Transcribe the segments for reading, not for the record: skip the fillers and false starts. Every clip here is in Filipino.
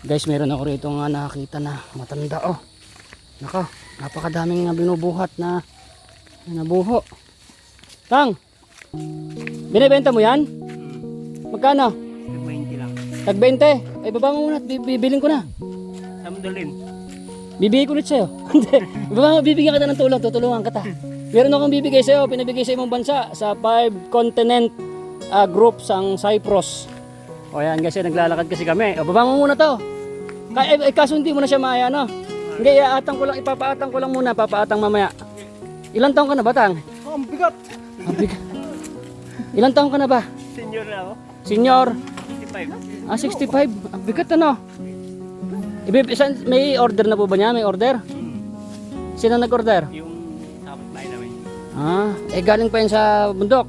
Guys, meron ako rito nga nakakita na matanda oh. Nako, napakadaming nga binubuhat na nabuho. Tang, binibenta mo yan? Magkano? 20 lang. Tag 20? Ay baba mo muna at bibiling ko na. Samdalin. Bibigay ko ulit sa'yo. Hindi, baba mo, bibigyan kita ng tulong, tutulungan kita. Meron akong bibigay sa'yo, pinabigay sa imong bansa sa 5 continent group sang Cyprus. O yan kasi naglalakad kasi kami. O baba mo muna to. Kaso hindi mo na siya maaya no? Hindi, ipapaatang ko lang muna, papaatang mamaya. Ilan taong ka na ba, Tang? Oh, ang bigat. Ang bigat. Ilan taong ka na ba? Senior na ako. Senior? 65. 65. Ang bigat ano? May order na po ba niya? May order? Sino nag-order? Yung tapos bahay namin. Galing pa yun sa bundok.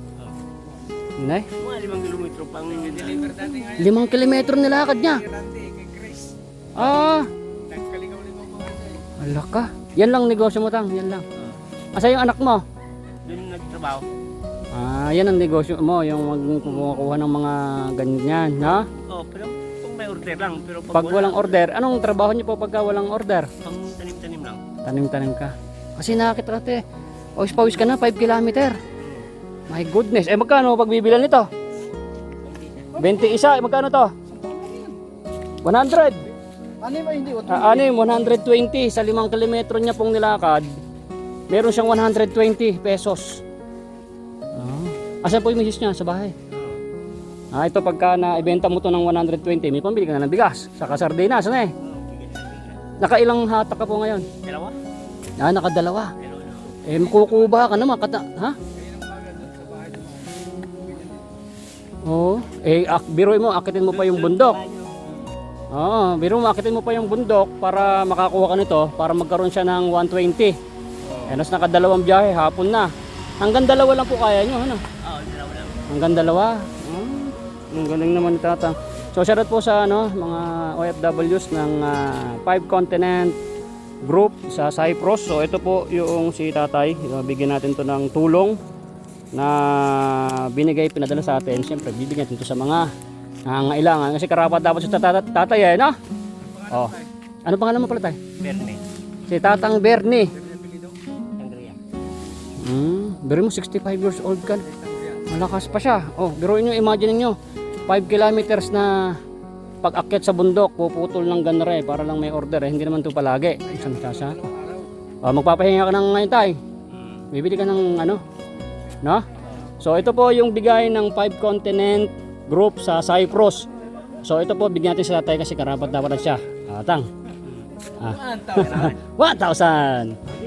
Nay? Mga 5 kilometro pang deliver dati nga. 5 kilometro nilakad niya. Ala ka. Yan lang negosyo mo, Tang. Yan lang. Asa yung anak mo? Doon nagtrabaho. Yan ang negosyo mo. Yung magkukuha ng mga ganyan, no? Oh, pero kung may order lang. Pero Pag walang order, anong trabaho niyo po pagka walang order? pang tanim-tanim lang. Tanim-tanim ka. Kasi nakakita ka, pawis ka na, 5 kilometer. My goodness. Magkano pag bibilan nito? 21. Magkano to? 100. Anim ay hindi. 120 sa 5 kilometro niya pong nilakad. Meron siyang 120 pesos. Asan po yung misis niya? Sa bahay. Ito pagka na-ibenta mo to ng 120, may pambili ka na ng bigas. Saka sardinas, ano eh. Nakailang hatak ka po ngayon? Dalawa? Nakadalawa. Pero Makukuba ka naman. Ha? Oo. Biruin mo, akitin mo pa yung bundok. Oo, biro mo, akitin mo pa yung bundok para makakuha ka nito, para magkaroon siya ng 120. Mas nakadalawang biyahe, hapon na. Hanggang dalawa lang po kaya nyo, ano? Oo, dalawa lang. Hanggang dalawa. Ang galing naman ni Tatang. So, shoutout po sa mga OFWs ng 5 continent group sa Cyprus. So, ito po yung si Tatay. Bigyan natin to ng tulong na binigay, pinadala sa atin. Siyempre, bibigyan natin to sa mga nangangailangan kasi karapat dapat sa tatay no? Oh. Ano pangalan mo pala, Tay? Berne. Si Tatang Bernie. Andrea. Biro mo 65 years old ka. Malakas pa siya. Oh, biruin niyo, imagine niyo 5 kilometers na pag-akyat sa bundok, puputol ng ganre para lang may order. Hindi naman 'to palagi. Isang sasa. Magpapahinga ka ng ngayon, Tay. Bibili ka ng ano? No? So ito po yung bigay ng 5 continent group sa Cyprus. So ito po, bigyan natin sa Tatay kasi karapat dapat siya. Tang. 1,000.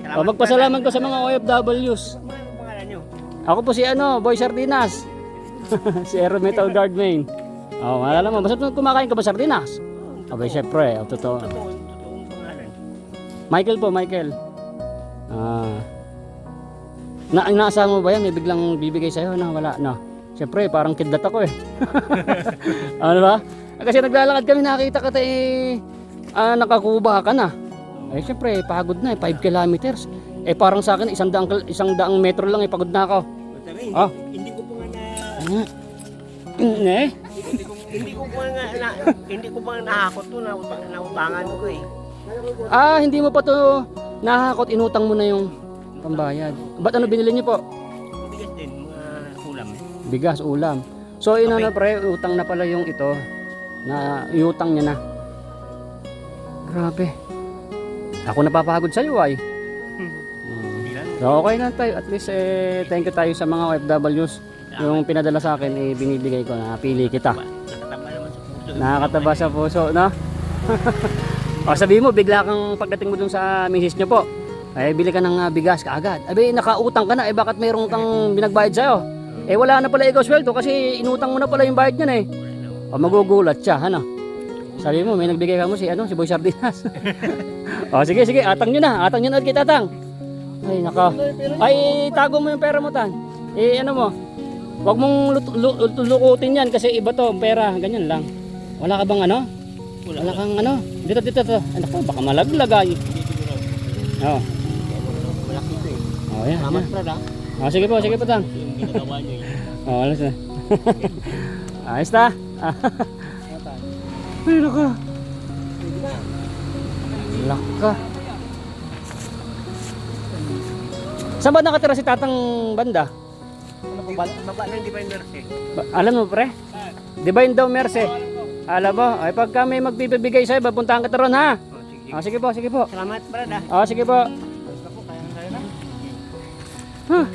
Magpasalamat ko sa mga OFWs. Ano pangalan nyo? Ako po si Boy Sardinas. Si Aero Metal Guard Main. Maalala mo, basta kumakain ka ba sardinas? Abay, syempre, totoo. Totoong pangalan. Michael po, Michael. Inaasahan mo ba yan? May biglang bibigay sa'yo na wala, no? Siyempre, parang kidlat ako eh. Ano ba? Kasi naglalakad kami, nakita ka nakakuba ka na. Siyempre, pagod na 5 kilometers. Parang sa akin, isang daang metro lang pagod na ako. Hindi ko po nga hindi ko pa nahakot to, nautangan ko eh. Hindi mo pa to nahakot, inutang mo na yung pambayad. Ba't ano binili niyo po? Bigas din, mga ulam. Bigas, ulam. So pre, utang na pala yung ito. Na iutang niya na. Grabe. Ako napapagod sa iyo ay. So okay na tayo. At least thank you tayo sa mga OFWs. Yung pinadala sa akin binibigay ko na pili kita. Nakataba naman sa puso. Nakakataba sa puso, no? Sabihin mo, bigla kang pagdating mo dun sa misis nyo po. Bili ka ng bigas kaagad. Nakautang ka na. Bakit mayroon kang binagbayad sa'yo? Wala na pala ikaw sweldo kasi inutang mo na pala yung bayad niyan eh. Magugulat siya, ano? Sabi mo, may nagbigay ka mo si Boy Sardinas. Sige, atang nyo na ulit kay Tatang. Ay, naka. Tago mo yung pera mo, Tan. Ano mo? Huwag mong lukutin yan kasi iba to, pera, ganyan lang. Wala ka bang ano? Wala kang ano? Dito. Anak ko, baka malaglag ay. Malaki ito eh. Yan. Mamas Prada. Sige po, Tang. Yung ginagawa nyo eh. Alas na. Ayos na. Ay, naka. Laka. Saan ba nakatira si Tatang Banda? Baba ng Divine Mercy. Alam mo pre? Divine daw Mercy. Alam mo, ay pagka may magbibigay sa'yo, papuntahan kita ron ha. Oh, sige. Sige po. Salamat, brad ah. Sige po. Huh.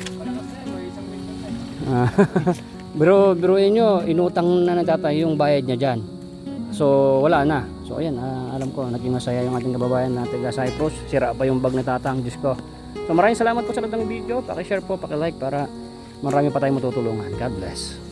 Biruin nyo, inutang na ng tatay yung bayad niya dyan. So wala na. So ayan, alam ko, naging masaya yung ating kababayan na taga Cyprus. Sira pa yung bag na tatang, Diyos ko. So maraming salamat po sa lahat ng video. Paki-share po, paki-like para marami pa tayong matutulungan. God bless.